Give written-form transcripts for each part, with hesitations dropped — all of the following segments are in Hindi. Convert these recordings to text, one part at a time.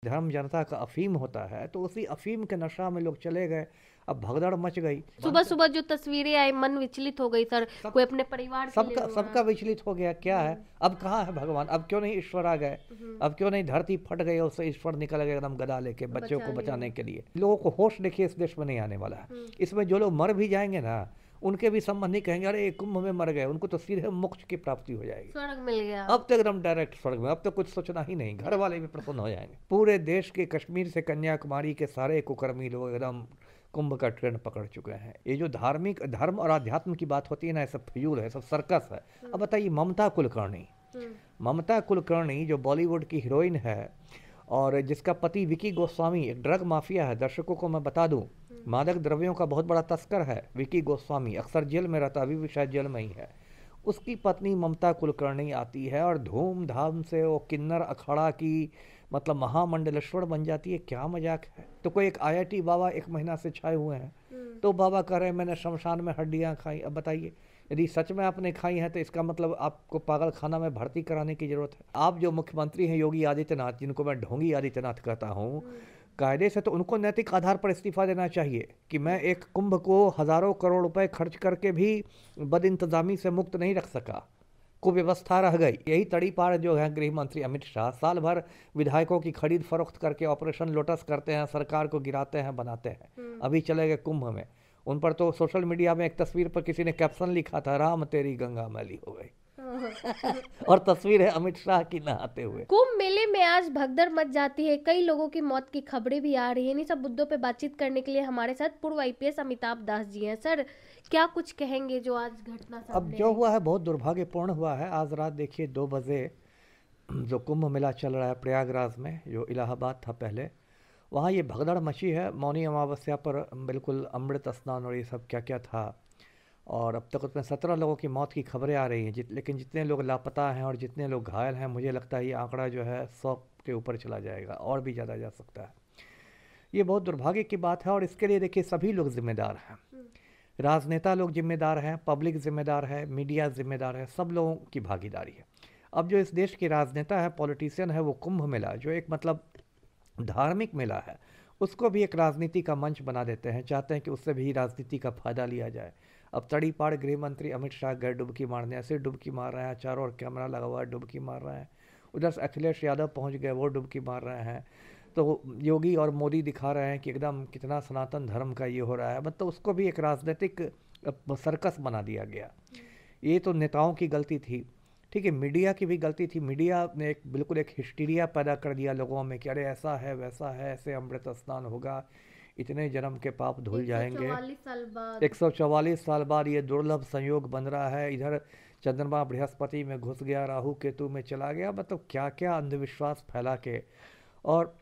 धर्म जनता का अफीम होता है, तो उसी अफीम के नशा में लोग चले गए। अब भगदड़ मच गई। सुबह सुबह जो तस्वीरें आई, मन विचलित हो गई सर। सब कोई अपने परिवार के लिए सबका रो सबका रहा। विचलित हो गया। क्या है, अब कहाँ है भगवान? अब क्यों नहीं ईश्वर आ गए? अब क्यों नहीं धरती फट गई और उससे ईश्वर निकल गए एकदम गदा लेके बच्चों बचा को लिया। बचाने के लिए? लोगों को होश देखिए इस देश में नहीं आने वाला है। इसमें जो लोग मर भी जाएंगे ना, उनके भी संबंधी कहेंगे अरे कुंभ में मर गए, उनको तो सीधे मोक्ष की प्राप्ति हो जाएगी। स्वर्ग मिल गया। अब तो एकदम डायरेक्ट स्वर्ग में, अब तो कुछ सोचना ही नहीं, घर वाले भी प्रसन्न हो जाएंगे। पूरे देश के कश्मीर से कन्याकुमारी के सारे कुकर्मी लोग एकदम कुंभ का ट्रेंड पकड़ चुके हैं। ये जो धार्मिक धर्म और अध्यात्म की बात होती है ना, ये सब फजूल है, सब सर्कस है। अब बताइए, ममता कुलकर्णी, ममता कुलकर्णी जो बॉलीवुड की हीरोइन है और जिसका पति विकी गोस्वामी एक ड्रग माफिया है, दर्शकों को मैं बता दूं, मादक द्रव्यों का बहुत बड़ा तस्कर है विकी गोस्वामी, अक्सर जेल में रहता, अभी भी शायद जेल में ही है। उसकी पत्नी ममता कुलकर्णी आती है और धूमधाम से वो किन्नर अखाड़ा की मतलब महामंडलेश्वर बन जाती है। क्या मजाक है? तो कोई एक आईआईटी बाबा 1 महीना से छाए हुए हैं, तो बाबा कह रहे हैं मैंने शमशान में हड्डियां खाई। अब बताइए, यदि सच में आपने खाई हैं तो इसका मतलब आपको पागल खाना में भर्ती कराने की जरूरत है। आप जो मुख्यमंत्री हैं योगी आदित्यनाथ, जिनको मैं ढोंगी आदित्यनाथ कहता हूँ, कायदे से तो उनको नैतिक आधार पर इस्तीफा देना चाहिए कि मैं एक कुंभ को हजारों करोड़ रुपए खर्च करके भी बद इंतजामी से मुक्त नहीं रख सका, कुव्यवस्था रह गई। यही तड़ीपार जो है गृह मंत्री अमित शाह साल भर विधायकों की खरीद फरोख्त करके ऑपरेशन लोटस करते हैं, सरकार को गिराते हैं, बनाते हैं। अभी चले गए कुंभ में, उन पर तो सोशल मीडिया में एक तस्वीर पर किसी ने कैप्शन लिखा था, राम तेरी गंगा मैली हो गई। और तस्वीर है अमित शाह की नहाते हुए। कुंभ मेले में आज भगदड़ मच जाती है, कई लोगों की मौत की खबरें भी आ रही हैं। इन सब मुद्दों पे बातचीत करने के लिए हमारे साथ पूर्व आईपीएस अमिताभ दास जी हैं। सर, क्या कुछ कहेंगे जो आज घटना अब सामने जो आई? हुआ है बहुत दुर्भाग्यपूर्ण हुआ है। आज रात देखिए 2 बजे जो कुंभ मेला चल रहा है प्रयागराज में, जो इलाहाबाद था पहले, वहाँ ये भगदड़ मची है। मौनी अमावस्या पर बिल्कुल अमृत स्नान और ये सब क्या क्या था, और अब तक उसमें 17 लोगों की मौत की खबरें आ रही हैं। लेकिन जितने लोग लापता हैं और जितने लोग घायल हैं, मुझे लगता है ये आंकड़ा जो है 100 के ऊपर चला जाएगा और भी ज़्यादा जा सकता है। ये बहुत दुर्भाग्य की बात है और इसके लिए देखिए सभी लोग जिम्मेदार हैं। राजनेता लोग जिम्मेदार हैं, पब्लिक जिम्मेदार है, मीडिया जिम्मेदार है, सब लोगों की भागीदारी है। अब जो इस देश के राजनेता है, पॉलिटिशियन है, वो कुंभ मेला जो एक मतलब धार्मिक मेला है, उसको भी एक राजनीति का मंच बना देते हैं, चाहते हैं कि उससे भी राजनीति का फायदा लिया जाए। अब तड़ीपाड़ गृह मंत्री अमित शाह गए डुबकी मारने, ऐसे डुबकी मार रहे हैं, चारों ओर कैमरा लगा हुआ है, डुबकी मार रहे हैं। उधर से अखिलेश यादव पहुंच गए, वो डुबकी मार रहे हैं। तो योगी और मोदी दिखा रहे हैं कि एकदम कितना सनातन धर्म का ये हो रहा है, मतलब उसको भी एक राजनीतिक सर्कस बना दिया गया। ये तो नेताओं की गलती थी, ठीक है, मीडिया की भी गलती थी। मीडिया ने एक बिल्कुल एक हिस्टीरिया पैदा कर दिया लोगों में कि अरे ऐसा है वैसा है, ऐसे अमृत स्नान होगा, इतने जन्म के पाप धुल जाएंगे। 144 साल बाद 144 साल बाद ये दुर्लभ संयोग बन रहा है। इधर चंद्रमा बृहस्पति में घुस गया, राहु केतु में चला गया, मतलब क्या क्या अंधविश्वास फैला के। और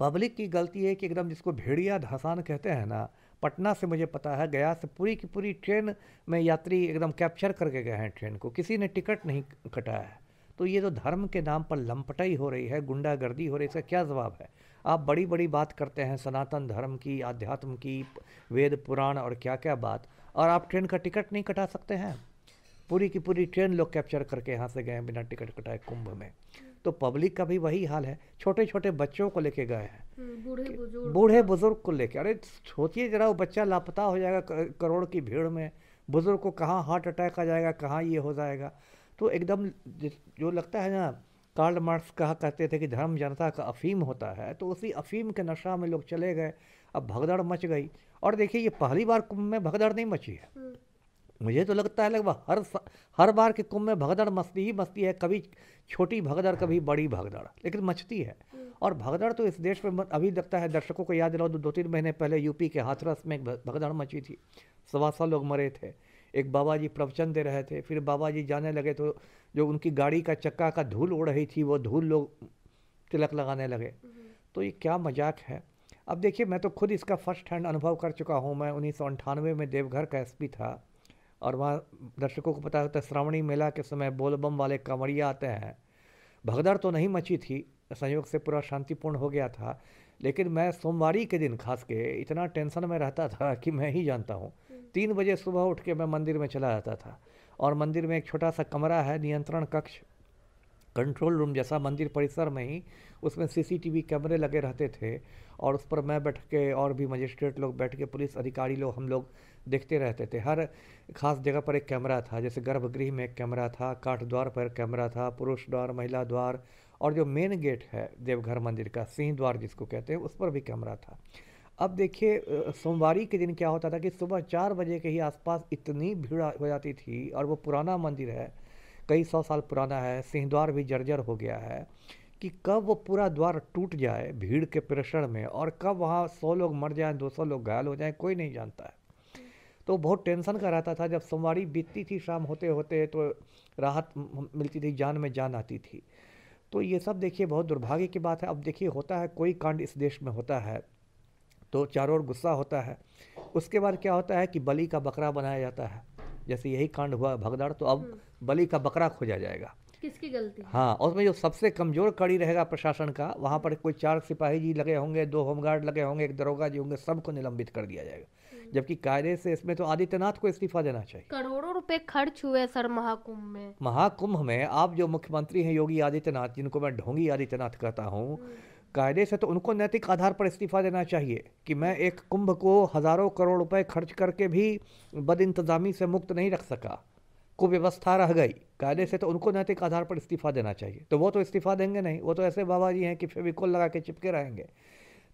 पब्लिक की गलती है कि एकदम जिसको भेड़िया धसान कहते हैं ना, पटना से मुझे पता है गया से पूरी की पूरी ट्रेन में यात्री एकदम कैप्चर करके गए हैं ट्रेन को, किसी ने टिकट नहीं कटाया है। तो ये तो धर्म के नाम पर लंपटाई हो रही है, गुंडागर्दी हो रही है, इसका क्या जवाब है? आप बड़ी बड़ी बात करते हैं सनातन धर्म की, आध्यात्म की, वेद पुराण और क्या क्या बात, और आप ट्रेन का टिकट नहीं कटा सकते हैं? पूरी की पूरी ट्रेन लोग कैप्चर करके यहाँ से गए बिना टिकट कटाए कुंभ में। तो पब्लिक का भी वही हाल है, छोटे छोटे बच्चों को लेके गए हैं, बूढ़े बुजुर्ग को लेके। अरे सोचिए जरा, वो बच्चा लापता हो जाएगा करोड़ की भीड़ में, बुजुर्ग को कहाँ हार्ट अटैक आ जाएगा, कहाँ ये हो जाएगा। तो एकदम जो लगता है ना, कार्ल मार्क्स कहा करते थे कि धर्म जनता का अफीम होता है, तो उसी अफीम के नशा में लोग चले गए। अब भगदड़ मच गई। और देखिए ये पहली बार कुंभ में भगदड़ नहीं मची है। मुझे तो लगता है लगभग हर बार के कुंभ में भगदड़ मचती ही मचती है, कभी छोटी भगदड़ कभी बड़ी भगदड़, लेकिन मचती है। और भगदड़ तो इस देश में अभी लगता है, दर्शकों को याद दिलाओ, 2-3 महीने पहले यूपी के हाथरस में एक भगदड़ मची थी, 125 लोग मरे थे। एक बाबा जी प्रवचन दे रहे थे, फिर बाबा जी जाने लगे तो जो उनकी गाड़ी का चक्का का धूल उड़ रही थी, वो धूल लोग तिलक लगाने लगे। तो ये क्या मजाक है? अब देखिए, मैं तो खुद इसका फर्स्ट हैंड अनुभव कर चुका हूँ। मैं 1998 में देवघर का एसपी था, और वहाँ दर्शकों को पता होता है श्रावणी मेला के समय बोलबम वाले कांवड़िया आते हैं। भगदड़ तो नहीं मची थी, संयोग से पूरा शांतिपूर्ण हो गया था। लेकिन मैं सोमवारी के दिन खास के इतना टेंशन में रहता था कि मैं ही जानता हूँ। 3 बजे सुबह उठ के मैं मंदिर में चला जाता था, और मंदिर में एक छोटा सा कमरा है, नियंत्रण कक्ष, कंट्रोल रूम जैसा मंदिर परिसर में ही, उसमें सीसीटीवी कैमरे लगे रहते थे और उस पर मैं बैठ के और भी मजिस्ट्रेट लोग बैठ के, पुलिस अधिकारी लोग, हम लोग देखते रहते थे। हर खास जगह पर एक कैमरा था, जैसे गर्भगृह में एक कैमरा था, काठ द्वार पर कैमरा था, पुरुष द्वार, महिला द्वार, और जो मेन गेट है देवघर मंदिर का, सिंह द्वार जिसको कहते हैं, उस पर भी कैमरा था। अब देखिए सोमवारी के दिन क्या होता था कि सुबह 4 बजे के ही आसपास इतनी भीड़ हो जाती थी, और वो पुराना मंदिर है, कई 100 साल पुराना है, सिंह द्वार भी जर्जर हो गया है, कि कब वो पूरा द्वार टूट जाए भीड़ के प्रेशर में, और कब वहाँ 100 लोग मर जाएं, 200 लोग घायल हो जाएं, कोई नहीं जानता है। तो बहुत टेंशन का रहता था। जब सोमवारी बीतती थी, शाम होते होते, तो राहत मिलती थी, जान में जान आती थी। तो ये सब देखिए बहुत दुर्भाग्य की बात है। अब देखिए होता है, कोई कांड इस देश में होता है तो चारों ओर गुस्सा होता है, उसके बाद क्या होता है कि बलि का बकरा बनाया जाता है। जैसे यही कांड हुआ भगदड़, तो अब बलि का बकरा खोजा जाएगा। किसकी गलती है? हाँ, और उसमें जो सबसे कमजोर कड़ी रहेगा प्रशासन का, वहाँ पर कोई 4 सिपाही जी लगे होंगे, 2 होमगार्ड लगे होंगे, 1 दरोगा जी होंगे, सबको निलंबित कर दिया जाएगा। जबकि कायदे से इसमें तो आदित्यनाथ को इस्तीफा देना चाहिए। करोड़ों रुपए खर्च हुए सर महाकुंभ में। महाकुंभ में आप जो मुख्यमंत्री हैं योगी आदित्यनाथ, जिनको मैं ढोंगी आदित्यनाथ कहता हूँ, कायदे से तो उनको नैतिक आधार पर इस्तीफा देना चाहिए कि मैं एक कुंभ को हजारों करोड़ रुपए खर्च करके भी बदइंतजामी से मुक्त नहीं रख सका, कुव्यवस्था रह गई। कायदे से तो उनको नैतिक आधार पर इस्तीफा देना चाहिए, तो वो तो इस्तीफा देंगे नहीं, वो तो ऐसे बाबा जी हैं कि फेविकोल लगा के चिपके रहेंगे।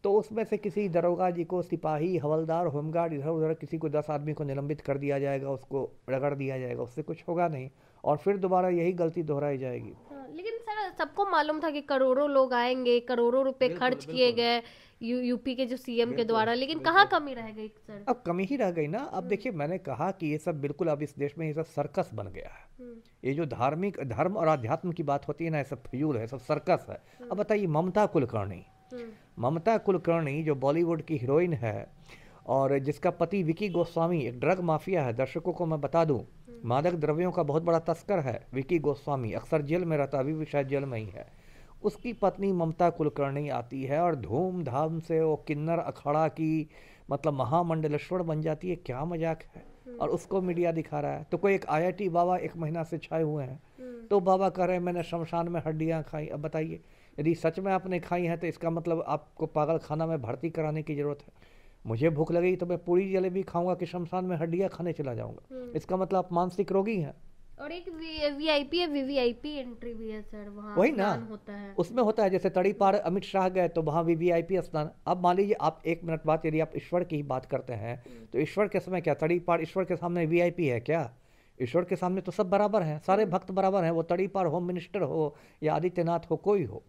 तो उसमें से किसी दरोगा जी को, सिपाही, हवलदार, होमगार्ड, इधर उधर किसी को 10 आदमी को निलंबित कर दिया जाएगा, उसको रगड़ दिया जाएगा, उससे कुछ होगा नहीं, और फिर दोबारा यही गलती दोहराई जाएगी। लेकिन सर सबको मालूम था कि करोड़ों लोग आएंगे, करोड़ों रुपए खर्च किए गए यूपी के जो सीएम के द्वारा, लेकिन कहाँ कमी रह गई सर? अब कमी ही रह गई ना। अब देखिए मैंने कहा कि ये सब बिल्कुल अब इस देश में ये सब सर्कस बन गया है। ये जो धार्मिक धर्म और अध्यात्म की बात होती है ना, ये सब फ्यूल है, सब सर्कस है। अब बताइए ममता कुलकर्णी, ममता कुलकर्णी जो बॉलीवुड की हीरोइन है और जिसका पति विकी गोस्वामी एक ड्रग माफिया है, दर्शकों को मैं बता दूं, मादक द्रव्यों का बहुत बड़ा तस्कर है विकी गोस्वामी, अक्सर जेल में रहता, अभी भी शायद जेल में ही है। उसकी पत्नी ममता कुलकर्णी आती है और धूमधाम से वो किन्नर अखाड़ा की मतलब महामंडलेश्वर बन जाती है। क्या मजाक है? और उसको मीडिया दिखा रहा है। तो कोई एक आईआईटी बाबा 1 महीना से छाए हुए हैं, तो बाबा कह रहे हैं मैंने शमशान में हड्डियां खाई। अब बताइए यदि सच में आपने खाई हैं तो इसका मतलब आपको पागल खाना में भर्ती कराने की जरूरत है। मुझे भूख लगी तो मैं पूरी जलेबी खाऊंगा कि शमशान में हड्डियां खाने चला जाऊंगा? इसका मतलब आप मानसिक रोगी हैं। और एक वीआईपी वीवीआईपी एंट्री भी है सर, वहाँ वही ना होता है, उसमें होता है। जैसे तड़ी पार अमित शाह गए तो वहाँ वीवीआईपी स्नान। अब मान लीजिए आप 1 मिनट बाद यदि आप ईश्वर की ही बात करते हैं तो ईश्वर के समय क्या तड़ी पार ईश्वर के सामने वीआईपी है क्या? ईश्वर के सामने तो सब बराबर हैं, सारे भक्त बराबर हैं, वो तड़ी पार होम मिनिस्टर हो या आदित्यनाथ हो, कोई हो।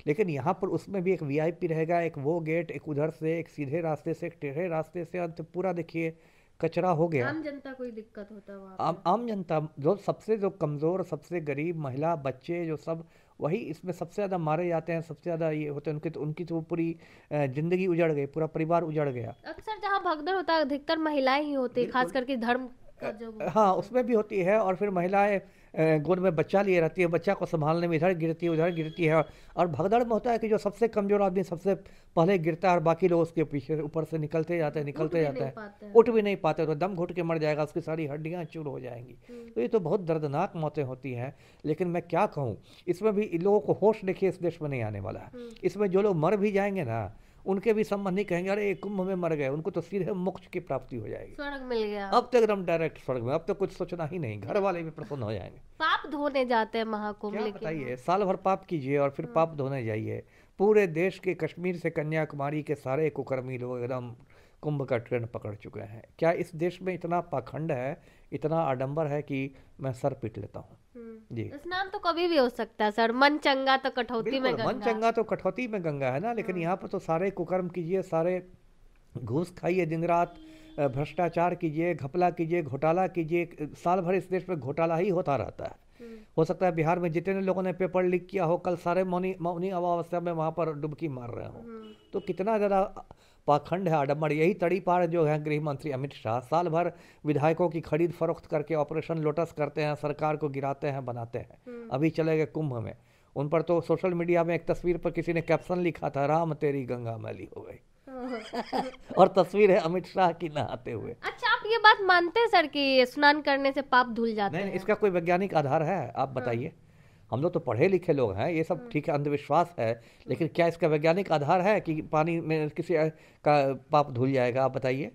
लेकिन यहाँ पर उसमें भी एक वीआईपी रहेगा, एक वो गेट, एक उधर से, एक सीधे रास्ते से, एक टेढ़े रास्ते से, अंत पूरा देखिए कचरा हो गया। आम जनता को ही दिक्कत होता है वहाँ आम जनता जो कमज़ोर, सबसे गरीब, महिला, बच्चे, जो सब वही इसमें सबसे ज़्यादा मारे जाते हैं, सबसे ज़्यादा ये होते हैं। उनकी तो पूरी जिंदगी उजड़ गई, पूरा परिवार उजड़ गया। अक्सर जहाँ भगदड़ होता है अधिकतर महिलाएं ही होती है, खास करके धर्म का जो हाँ उसमें भी होती है। और फिर महिलाएं गोद में बच्चा लिए रहती है, बच्चा को संभालने में इधर गिरती है उधर गिरती है। और भगदड़ में होता है कि जो सबसे कमजोर आदमी सबसे पहले गिरता है और बाकी लोग उसके पीछे ऊपर से निकलते जाते हैं, उठ भी नहीं पाते, तो दम घुट के मर जाएगा, उसकी सारी हड्डियां चूर हो जाएंगी। तो ये तो बहुत दर्दनाक मौतें होती हैं। लेकिन मैं क्या कहूँ, इसमें भी इन लोगों को होश देखिए इस देश में नहीं आने वाला है। इसमें जो लोग मर भी जाएंगे ना, उनके भी संबंध नहीं कहेंगे अरे कुंभ में मर गए, उनको तो सीधे मोक्ष की प्राप्ति हो जाएगी, स्वर्ग मिल गया। अब तो एकदम डायरेक्ट स्वर्ग में, अब तो कुछ सोचना ही नहीं, घर वाले भी प्रसन्न हो जाएंगे। पाप धोने जाते हैं महाकुंभ, क्या लेकिन बताइए, साल भर पाप कीजिए और फिर पाप धोने जाइए। पूरे देश के कश्मीर से कन्याकुमारी के सारे कुकर्मी लोग एकदम कुंभ का ट्रेंड पकड़ चुके हैं। क्या इस देश में इतना पाखंड है, इतना आडंबर है कि मैं सर पीट लेता हूँ जी। स्नान तो कभी भी हो सकता है सर, मन चंगा तो कठौती में गंगा। मन चंगा तो कठौती में गंगा है ना। लेकिन यहाँ पर तो सारे कुकर्म कीजिए, सारे घूस खाइए, दिन रात भ्रष्टाचार कीजिए, घपला कीजिए, घोटाला कीजिए। साल भर इस देश में घोटाला ही होता रहता है। हो सकता है बिहार में जितने लोगों ने पेपर लीक किया हो, कल सारे मौनी अमावस्या में वहाँ पर डुबकी मार रहे हो। तो कितना ज़्यादा पाखंड है, आडम्बर। यही तड़ी पार जो है गृह मंत्री अमित शाह साल भर विधायकों की खरीद फरोख्त करके ऑपरेशन लोटस करते हैं, सरकार को गिराते हैं, बनाते हैं। अभी चले गए कुंभ में, उन पर तो सोशल मीडिया में एक तस्वीर पर किसी ने कैप्शन लिखा था, राम तेरी गंगा मैली हो गई और तस्वीर है अमित शाह की नहाते हुए। अच्छा, आप ये बात मानते हैं सर कि स्नान करने से पाप धुल जाते हैं? नहीं, इसका कोई वैज्ञानिक आधार है? आप बताइए। हम लोग तो पढ़े लिखे लोग हैं, ये सब ठीक है, अंधविश्वास है, लेकिन क्या इसका वैज्ञानिक आधार है कि पानी में किसी का पाप धुल जाएगा? आप बताइए।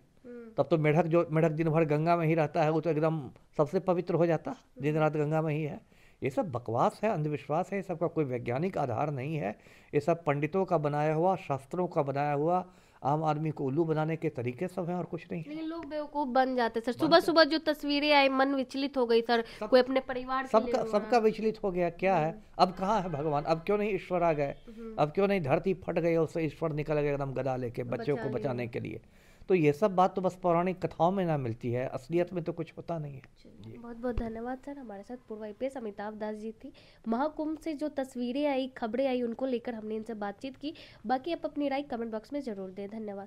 तब तो मेढक दिन भर गंगा में ही रहता है, वो तो एकदम सबसे पवित्र हो जाता, दिन रात गंगा में ही है। ये सब बकवास है, अंधविश्वास है, ये सब का कोई वैज्ञानिक आधार नहीं है। ये सब पंडितों का बनाया हुआ, शास्त्रों का बनाया हुआ, आम आदमी को उल्लू बनाने के तरीके सब हैं, और कुछ नहीं है। लेकिन लोग बेवकूफ बन जाते सर। सुबह सुबह जो तस्वीरें आई, मन विचलित हो गई सर। कोई अपने परिवार के लिए सबका रो सबका रहा। विचलित हो गया। क्या है, अब कहाँ है भगवान? अब क्यों नहीं ईश्वर आ गए? अब क्यों नहीं धरती फट गई और उससे ईश्वर निकल गए एकदम गदा लेके बच्चों को बचाने के लिए? तो ये सब बात तो बस पौराणिक कथाओं में ना मिलती है, असलियत में तो कुछ होता नहीं है। बहुत बहुत धन्यवाद सर। हमारे साथ पूर्व आईपीएस अमिताभ दास जी थी। महाकुंभ से जो तस्वीरें आई, खबरें आई, उनको लेकर हमने इनसे बातचीत की। बाकी आप अपनी राय कमेंट बॉक्स में जरूर दें। धन्यवाद।